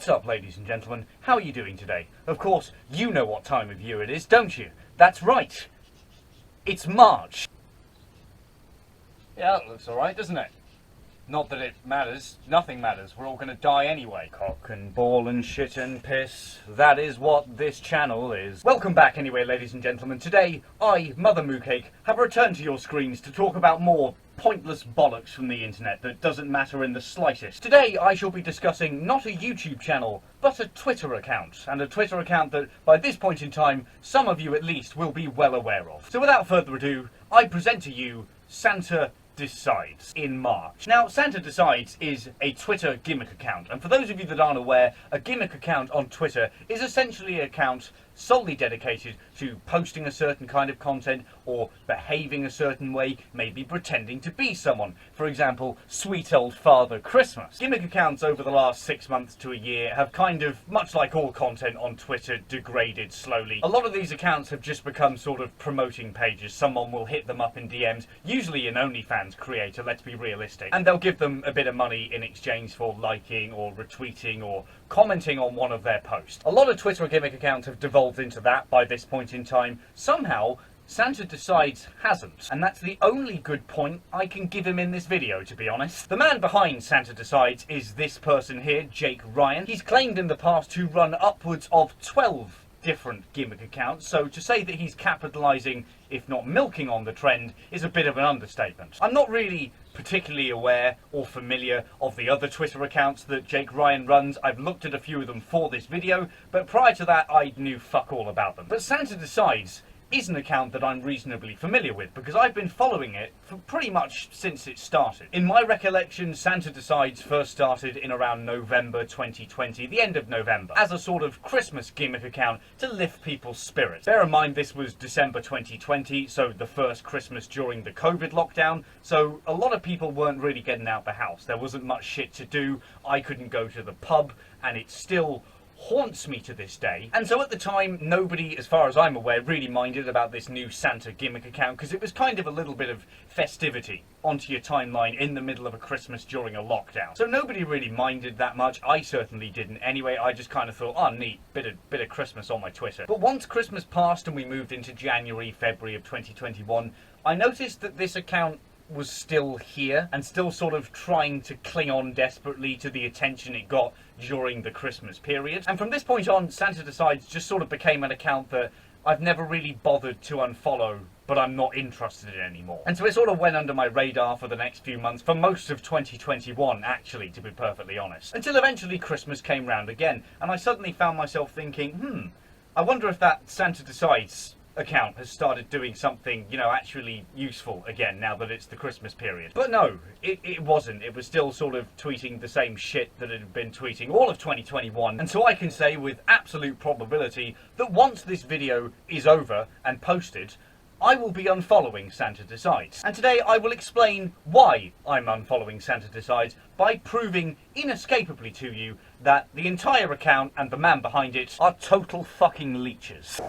What's up, ladies and gentlemen? How are you doing today? Of course, you know what time of year it is, don't you? That's right. It's March. Yeah, that looks alright, doesn't it? Not that it matters. Nothing matters. We're all gonna die anyway. Cock and ball and shit and piss. That is what this channel is. Welcome back anyway, ladies and gentlemen. Today, I, Mother Moocake, have returned to your screens to talk about more pointless bollocks from the internet that doesn't matter in the slightest. Today, I shall be discussing not a YouTube channel, but a Twitter account. And a Twitter account that, by this point in time, some of you at least will be well aware of. So without further ado, I present to you Santa Decides in March. Now, Santa Decides is a Twitter gimmick account, and for those of you that aren't aware, a gimmick account on Twitter is essentially an account solely dedicated to posting a certain kind of content or behaving a certain way, maybe pretending to be someone. For example, sweet old Father Christmas. Gimmick accounts over the last 6 months to a year have kind of, much like all content on Twitter, degraded slowly. A lot of these accounts have just become sort of promoting pages. Someone will hit them up in DMs, usually an OnlyFans creator, let's be realistic, and they'll give them a bit of money in exchange for liking or retweeting or commenting on one of their posts. A lot of Twitter gimmick accounts have devolved into that by this point in time. Somehow, Santa Decides hasn't, and that's the only good point I can give him in this video, to be honest. The man behind Santa Decides is this person here, Jake Ryan. He's claimed in the past to run upwards of 12 different gimmick accounts, so to say that he's capitalising, if not milking on the trend, is a bit of an understatement. I'm not really particularly aware or familiar of the other Twitter accounts that Jake Ryan runs. I've looked at a few of them for this video, but prior to that I knew fuck all about them. But Santa Decides is an account that I'm reasonably familiar with because I've been following it for pretty much since it started. In my recollection, Santa Decides first started in around November 2020, the end of November, as a sort of Christmas gimmick account to lift people's spirits. Bear in mind this was December 2020, so the first Christmas during the COVID lockdown, so a lot of people weren't really getting out the house. There wasn't much shit to do. I couldn't go to the pub, and it still haunts me to this day. And so at the time, nobody, as far as I'm aware, really minded about this new Santa gimmick account because it was kind of a little bit of festivity onto your timeline in the middle of a Christmas during a lockdown. So nobody really minded that much. I certainly didn't anyway. I just kind of thought, oh neat, bit of Christmas on my Twitter. But once Christmas passed and we moved into January, February of 2021, I noticed that this account was still here and still sort of trying to cling on desperately to the attention it got during the Christmas period. And from this point on, Santa Decides just sort of became an account that I've never really bothered to unfollow, but I'm not interested in anymore. And so it sort of went under my radar for the next few months, for most of 2021 actually, to be perfectly honest, until eventually Christmas came round again and I suddenly found myself thinking, I wonder if that Santa Decides account has started doing something, you know, actually useful again now that it's the Christmas period. But no, it wasn't. It was still sort of tweeting the same shit that it had been tweeting all of 2021. And so I can say with absolute probability that once this video is over and posted, I will be unfollowing Santa Decides. And today I will explain why I'm unfollowing Santa Decides by proving inescapably to you that the entire account and the man behind it are total fucking leeches.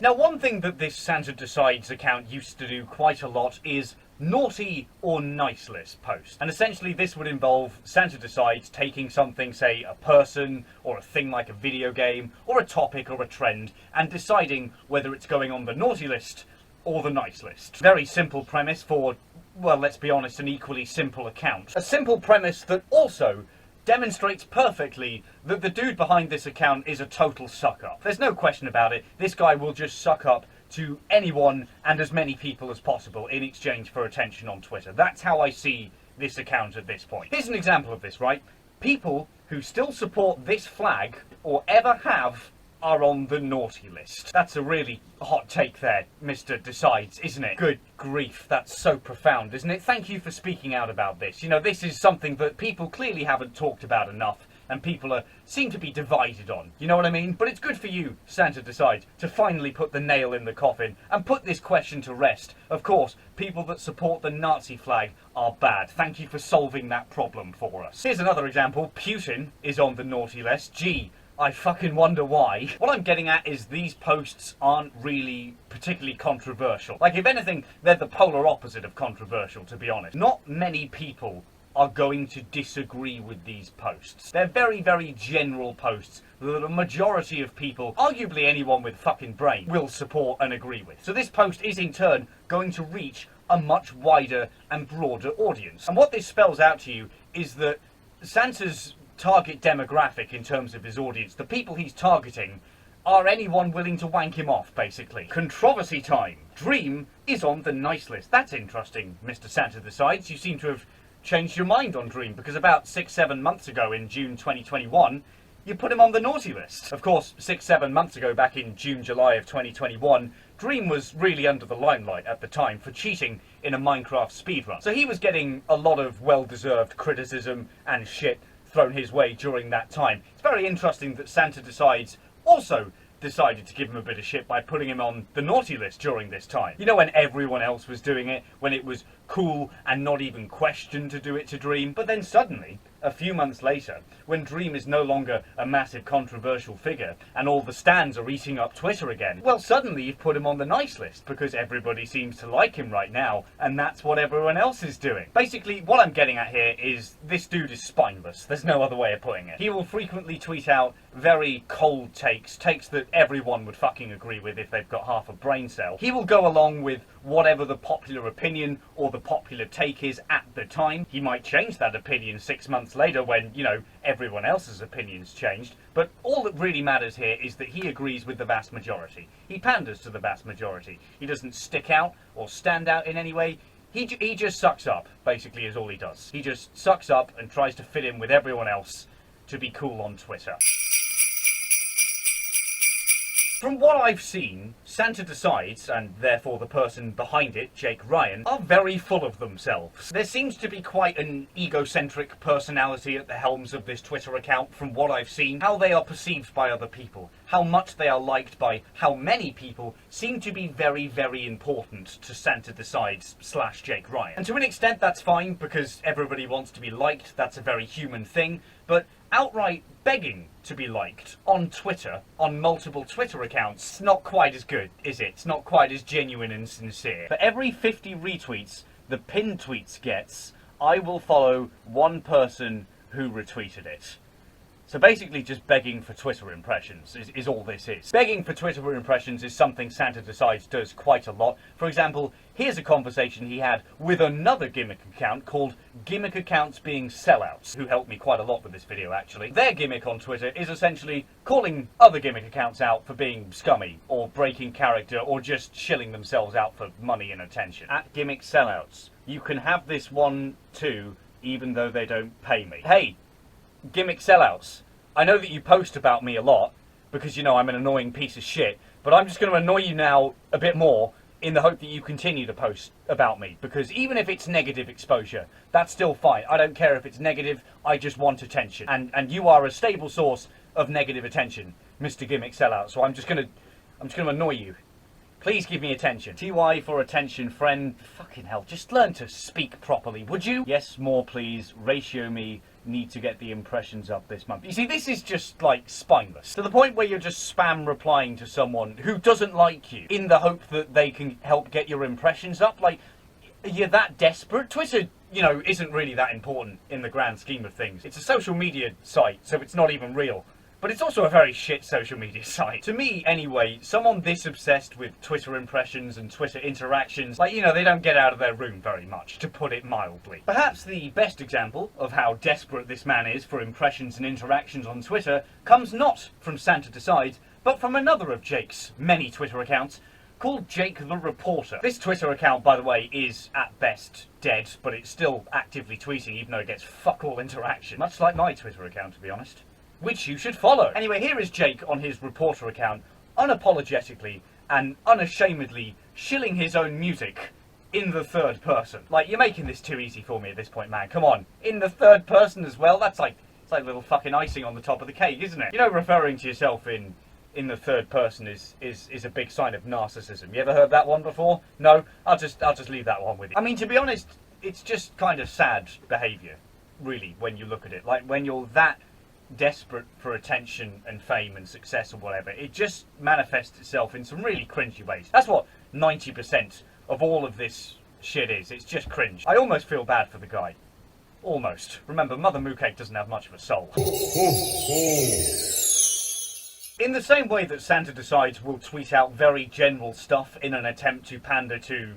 Now, one thing that this Santa Decides account used to do quite a lot is naughty or nice list posts. And essentially this would involve Santa Decides taking something, say a person or a thing like a video game or a topic or a trend, and deciding whether it's going on the naughty list or the nice list. Very simple premise for, well, let's be honest, an equally simple account. A simple premise that also demonstrates perfectly that the dude behind this account is a total suck-up. There's no question about it. This guy will just suck up to anyone and as many people as possible in exchange for attention on Twitter. That's how I see this account at this point. Here's an example of this, right? People who still support this flag, or ever have, are on the naughty list. That's a really hot take there, Mr. Decides, isn't it? Good grief, that's so profound, isn't it? Thank you for speaking out about this. You know, this is something that people clearly haven't talked about enough, and people seem to be divided on. You know what I mean? But it's good for you, Santa Decides, to finally put the nail in the coffin and put this question to rest. Of course, people that support the Nazi flag are bad. Thank you for solving that problem for us. Here's another example. Putin is on the naughty list. Gee, I fucking wonder why. What I'm getting at is these posts aren't really particularly controversial. Like, if anything, they're the polar opposite of controversial, to be honest. Not many people are going to disagree with these posts. They're very, very general posts that a majority of people, arguably anyone with fucking brain, will support and agree with. So this post is in turn going to reach a much wider and broader audience. And what this spells out to you is that Santa's target demographic in terms of his audience, the people he's targeting, are anyone willing to wank him off, basically. Controversy time. Dream is on the nice list. That's interesting, Mr. Santa decides. You seem to have changed your mind on Dream, because about 6-7 months ago in June 2021, you put him on the naughty list. Of course, 6-7 months ago, back in June, July of 2021, Dream was really under the limelight at the time for cheating in a Minecraft speedrun. So he was getting a lot of well-deserved criticism and shit thrown his way during that time. It's very interesting that Santa decides also decided to give him a bit of shit by putting him on the naughty list during this time. You know, when everyone else was doing it, when it was cool and not even questioned to do it to Dream. But then suddenly, a few months later, when Dream is no longer a massive controversial figure and all the stands are eating up Twitter again, well, suddenly you've put him on the nice list because everybody seems to like him right now, and that's what everyone else is doing. Basically, what I'm getting at here is this dude is spineless. There's no other way of putting it. He will frequently tweet out very cold takes that everyone would fucking agree with if they've got half a brain cell. He will go along with whatever the popular opinion or the popular take is at the time. He might change that opinion 6 months later when, you know, everyone else's opinions changed. But all that really matters here is that he agrees with the vast majority. He panders to the vast majority. He doesn't stick out or stand out in any way. He just sucks up, basically, is all he does. He just sucks up and tries to fit in with everyone else to be cool on Twitter. From what I've seen, Santa Decides, and therefore the person behind it, Jake Ryan, are very full of themselves. There seems to be quite an egocentric personality at the helms of this Twitter account from what I've seen. How they are perceived by other people, how much they are liked by how many people, seem to be very, very important to Santa Decides / Jake Ryan. And to an extent that's fine, because everybody wants to be liked, that's a very human thing, but outright begging to be liked on Twitter, on multiple Twitter accounts, it's not quite as good, is it? It's not quite as genuine and sincere. For every 50 retweets the pinned tweets gets, I will follow one person who retweeted it. So basically just begging for Twitter impressions is all this is. Begging for Twitter impressions is something Santa Decides does quite a lot. For example, here's a conversation he had with another gimmick account called Gimmick Accounts Being Sellouts, who helped me quite a lot with this video actually. Their gimmick on Twitter is essentially calling other gimmick accounts out for being scummy, or breaking character, or just shilling themselves out for money and attention. At Gimmick Sellouts, you can have this one too, even though they don't pay me. Hey! Gimmick Sellouts, I know that you post about me a lot because you know I'm an annoying piece of shit, but I'm just going to annoy you now a bit more in the hope that you continue to post about me, because even if it's negative exposure, that's still fine. I don't care if it's negative, I just want attention, and you are a stable source of negative attention, Mr. Gimmick Sellout, so I'm just going to annoy you. Please give me attention. TY for attention, friend. Fucking hell, just learn to speak properly, would you? Yes, more please. Ratio me. Need to get the impressions up this month. You see, this is just, like, spineless. To the point where you're just spam replying to someone who doesn't like you in the hope that they can help get your impressions up. Like, you're that desperate? Twitter, you know, isn't really that important in the grand scheme of things. It's a social media site, so it's not even real. But it's also a very shit social media site. To me, anyway, someone this obsessed with Twitter impressions and Twitter interactions, like, you know, they don't get out of their room very much, to put it mildly. Perhaps the best example of how desperate this man is for impressions and interactions on Twitter comes not from Santa Decides, but from another of Jake's many Twitter accounts, called Jake the Reporter. This Twitter account, by the way, is at best dead, but it's still actively tweeting, even though it gets fuck all interaction. Much like my Twitter account, to be honest. Which you should follow. Anyway, here is Jake on his Reporter account, unapologetically and unashamedly shilling his own music in the third person. Like, you're making this too easy for me at this point, man. Come on. In the third person as well? It's like a little fucking icing on the top of the cake, isn't it? You know, referring to yourself in the third person is a big sign of narcissism. You ever heard that one before? No? I'll just leave that one with you. I mean, to be honest, it's just kind of sad behaviour, really, when you look at it. Like, when you're that desperate for attention and fame and success or whatever, it just manifests itself in some really cringy ways. That's what 90% of all of this shit is. It's just cringe. I almost feel bad for the guy. almost. Remember, Mother Moocake doesn't have much of a soul. In the same way that Santa Decides will tweet out very general stuff in an attempt to pander to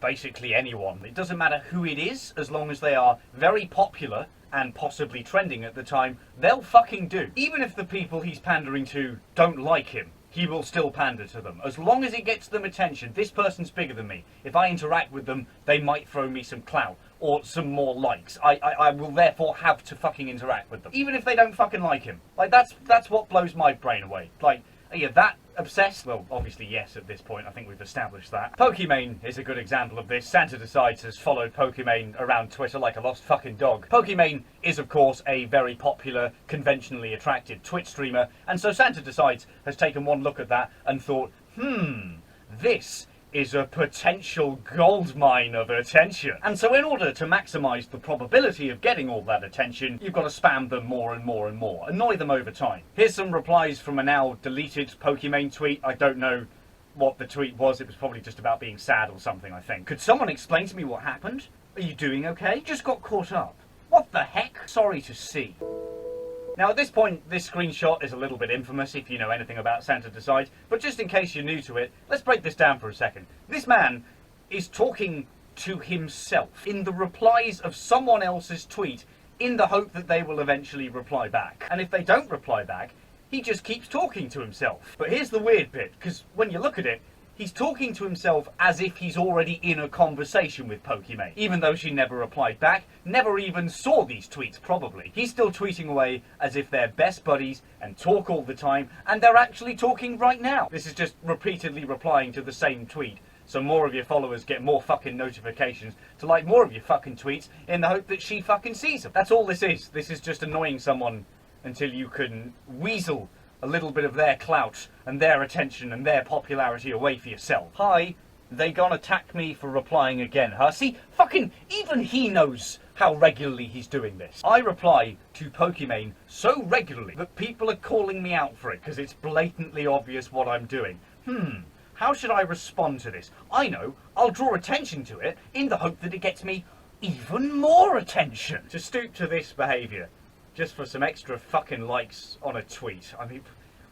basically anyone. It doesn't matter who it is, as long as they are very popular and possibly trending at the time, they'll fucking do. Even if the people he's pandering to don't like him, he will still pander to them. As long as it gets them attention. This person's bigger than me. If I interact with them, they might throw me some clout or some more likes. I will therefore have to fucking interact with them. Even if they don't fucking like him. Like, that's what blows my brain away. Like, are you that obsessed? Well, obviously yes at this point. I think we've established that. Pokimane is a good example of this. Santa Decides has followed Pokimane around Twitter like a lost fucking dog. Pokimane is, of course, a very popular, conventionally attractive Twitch streamer, and so Santa Decides has taken one look at that and thought, this is a potential goldmine of attention. And so in order to maximise the probability of getting all that attention, you've got to spam them more and more and more. Annoy them over time. Here's some replies from a now deleted Pokimane tweet. I don't know what the tweet was. It was probably just about being sad or something, I think. Could someone explain to me what happened? Are you doing okay? Just got caught up. What the heck? Sorry to see. Now at this point, this screenshot is a little bit infamous if you know anything about Santa Decides, but just in case you're new to it, let's break this down for a second. This man is talking to himself in the replies of someone else's tweet in the hope that they will eventually reply back. And if they don't reply back, he just keeps talking to himself. But here's the weird bit, because when you look at it, he's talking to himself as if he's already in a conversation with Pokimane, even though she never replied back, never even saw these tweets probably. He's still tweeting away as if they're best buddies and talk all the time, and they're actually talking right now. This is just repeatedly replying to the same tweet, so more of your followers get more fucking notifications to like more of your fucking tweets in the hope that she fucking sees them. That's all this is. This is just annoying someone until you can weasel a little bit of their clout and their attention and their popularity away for yourself. Hi, they gonna attack me for replying again, huh? See, fucking even he knows how regularly he's doing this. I reply to Pokimane so regularly that people are calling me out for it because it's blatantly obvious what I'm doing. How should I respond to this? I know, I'll draw attention to it in the hope that it gets me even more attention. To stoop to this behaviour just for some extra fucking likes on a tweet. I mean,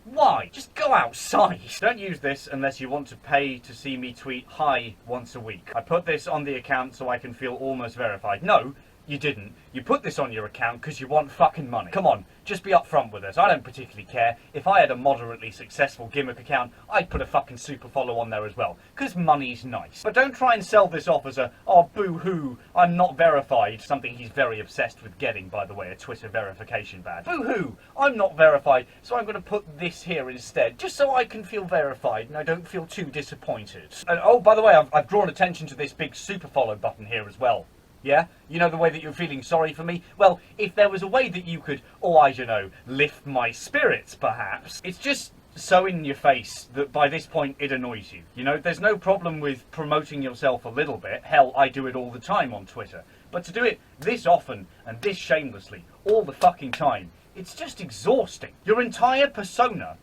why? Just go outside. Don't use this unless you want to pay to see me tweet hi once a week. I put this on the account so I can feel almost verified. No, you didn't. You put this on your account because you want fucking money. Come on, just be upfront with us. I don't particularly care. If I had a moderately successful gimmick account, I'd put a fucking super follow on there as well, because money's nice. But don't try and sell this off as a, oh boo-hoo, I'm not verified. Something he's very obsessed with getting, by the way, a Twitter verification badge. Boo-hoo, I'm not verified, so I'm going to put this here instead, just so I can feel verified and I don't feel too disappointed. And oh, by the way, I've drawn attention to this big super follow button here as well. Yeah? You know the way that you're feeling sorry for me? Well, if there was a way that you could, oh, I don't know, lift my spirits, perhaps. It's just so in your face that by this point it annoys you. You know, there's no problem with promoting yourself a little bit. Hell, I do it all the time on Twitter. But to do it this often and this shamelessly, all the fucking time, it's just exhausting. Your entire persona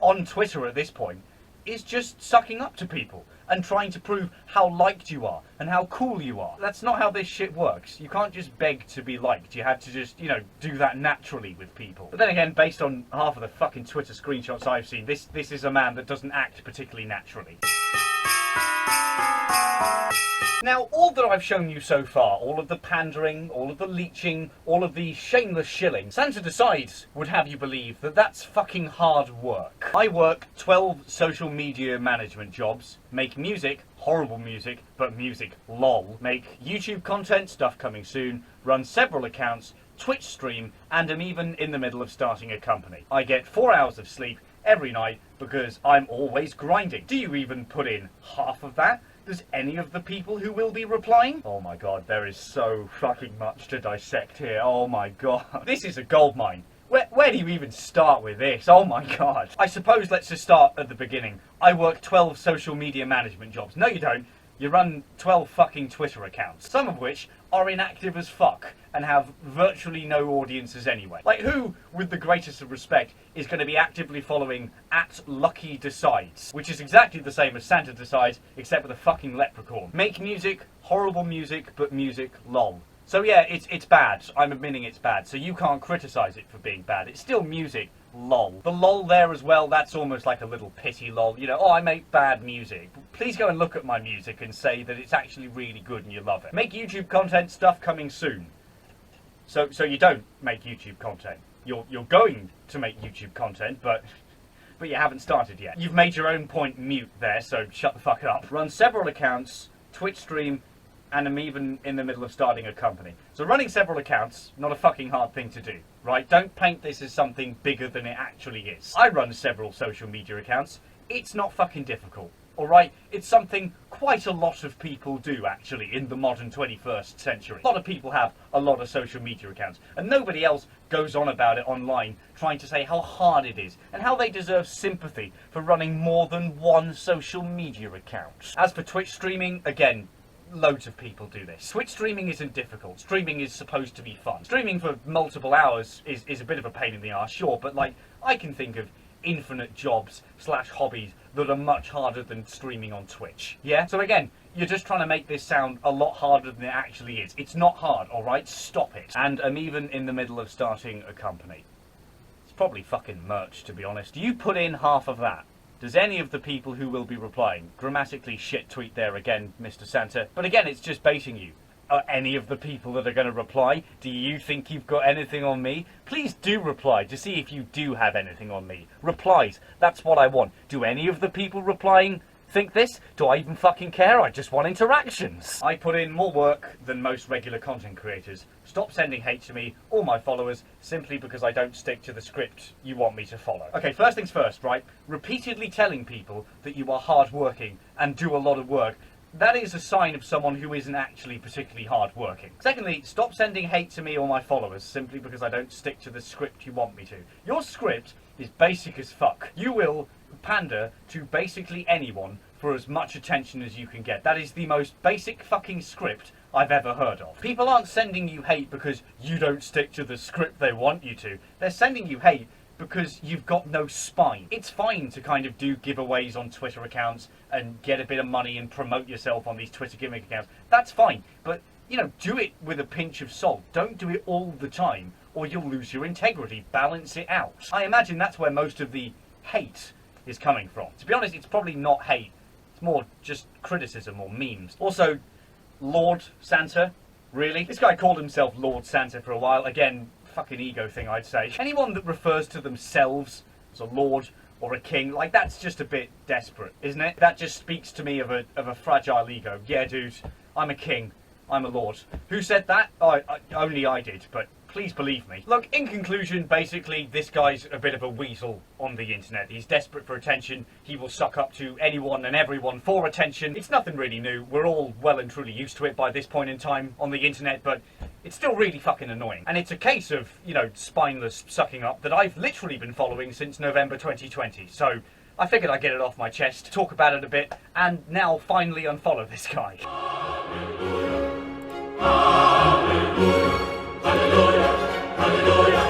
on Twitter at this point is just sucking up to people and trying to prove how liked you are and how cool you are. That's not how this shit works. You can't just beg to be liked. You have to just, you know, do that naturally with people. But then again, based on half of the fucking Twitter screenshots I've seen, this is a man that doesn't act particularly naturally. Now, all that I've shown you so far, all of the pandering, all of the leeching, all of the shameless shilling, Santa Decides would have you believe that that's fucking hard work. I work 12 social media management jobs, make music, horrible music, but music lol, make YouTube content, stuff coming soon, run several accounts, Twitch stream, and am even in the middle of starting a company. I get 4 hours of sleep every night because I'm always grinding. Do you even put in half of that? Does any of the people who will be replying? Oh my god, there is so fucking much to dissect here. Oh my god. This is a goldmine. Where do you even start with this? Oh my god. I suppose let's just start at the beginning. I work 12 social media management jobs. No you don't. You run 12 fucking Twitter accounts, some of which are inactive as fuck and have virtually no audiences anyway. Like, who, with the greatest of respect, is going to be actively following @LuckyDecides, which is exactly the same as Santa Decides, except with a fucking leprechaun. Make music, horrible music, but music lol. So yeah, it's bad. I'm admitting it's bad. So you can't criticise it for being bad. It's still music. Lol. The lol there as well, that's almost like a little pity lol. You know, oh, I make bad music. Please go and look at my music and say that it's actually really good and you love it. Make YouTube content, stuff coming soon. So you don't make YouTube content. You're going to make YouTube content, but you haven't started yet. You've made your own point mute there, so shut the fuck up. Run several accounts, Twitch stream, and I'm even in the middle of starting a company. So running several accounts, not a fucking hard thing to do, right? Don't paint this as something bigger than it actually is. I run several social media accounts. It's not fucking difficult, alright? It's something quite a lot of people do, actually, in the modern 21st century. A lot of people have a lot of social media accounts, and nobody else goes on about it online trying to say how hard it is and how they deserve sympathy for running more than one social media account. As for Twitch streaming, again, loads of people do this. Twitch streaming isn't difficult. Streaming is supposed to be fun. Streaming for multiple hours is a bit of a pain in the arse, sure, but like, I can think of infinite jobs / hobbies that are much harder than streaming on Twitch. Yeah? So again, you're just trying to make this sound a lot harder than it actually is. It's not hard, alright? Stop it. And I'm even in the middle of starting a company. It's probably fucking merch, to be honest. You put in half of that. Does any of the people who will be replying grammatically shit tweet there again, Mr. Santa? But again, it's just baiting you. Are any of the people that are going to reply? Do you think you've got anything on me? Please do reply to see if you do have anything on me. Replies, that's what I want. Do any of the people replying think this? Do I even fucking care? I just want interactions. I put in more work than most regular content creators. Stop sending hate to me or my followers simply because I don't stick to the script you want me to follow. Okay, first things first, right? Repeatedly telling people that you are hardworking and do a lot of work, that is a sign of someone who isn't actually particularly hardworking. Secondly, stop sending hate to me or my followers simply because I don't stick to the script you want me to. Your script is basic as fuck. You will pander to basically anyone for as much attention as you can get. That is the most basic fucking script I've ever heard of. People aren't sending you hate because you don't stick to the script they want you to. They're sending you hate because you've got no spine. It's fine to kind of do giveaways on Twitter accounts and get a bit of money and promote yourself on these Twitter gimmick accounts. That's fine, but you know, do it with a pinch of salt. Don't do it all the time or you'll lose your integrity. Balance it out. I imagine that's where most of the hate is coming from. To be honest, it's probably not hate. It's more just criticism or memes. Also, Lord Santa, really? This guy called himself Lord Santa for a while. Again, fucking ego thing, I'd say. Anyone that refers to themselves as a lord or a king, like, that's just a bit desperate, isn't it? That just speaks to me of a fragile ego. Yeah, dude, I'm a king. I'm a lord. Who said that? Only I did, but please believe me. Look, in conclusion, basically, this guy's a bit of a weasel on the internet. He's desperate for attention. He will suck up to anyone and everyone for attention. It's nothing really new. We're all well and truly used to it by this point in time on the internet, but it's still really fucking annoying. And it's a case of, you know, spineless sucking up that I've literally been following since November 2020. So I figured I'd get it off my chest, talk about it a bit, and now finally unfollow this guy. Hallelujah. Hallelujah.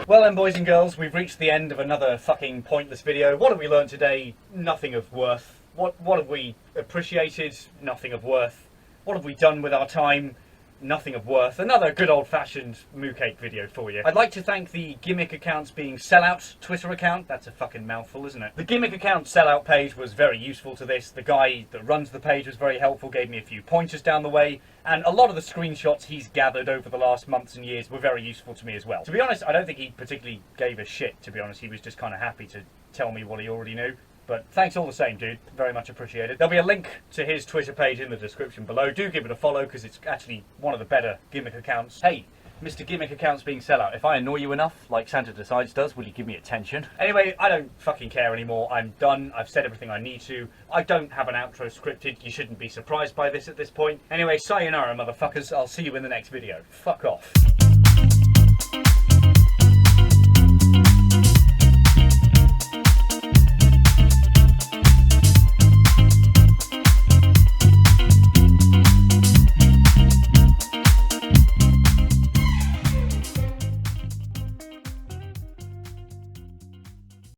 Well then, boys and girls, we've reached the end of another fucking pointless video. What have we learned today? Nothing of worth. What have we appreciated? Nothing of worth. What have we done with our time? Nothing of worth. Another good old-fashioned Moocake video for you. I'd like to thank the gimmick accounts being sellout Twitter account. That's a fucking mouthful, isn't it? The gimmick account sellout page was very useful to this. The guy that runs the page was very helpful, gave me a few pointers down the way, and a lot of the screenshots he's gathered over the last months and years were very useful to me as well. To be honest, I don't think he particularly gave a shit, to be honest. He was just kind of happy to tell me what he already knew. But thanks all the same, dude. Very much appreciated. There'll be a link to his Twitter page in the description below. Do give it a follow, because it's actually one of the better gimmick accounts. Hey, Mr. Gimmick Accounts being sellout. If I annoy you enough, like Santa Decides does, will you give me attention? Anyway, I don't fucking care anymore. I'm done. I've said everything I need to. I don't have an outro scripted. You shouldn't be surprised by this at this point. Anyway, sayonara, motherfuckers. I'll see you in the next video. Fuck off.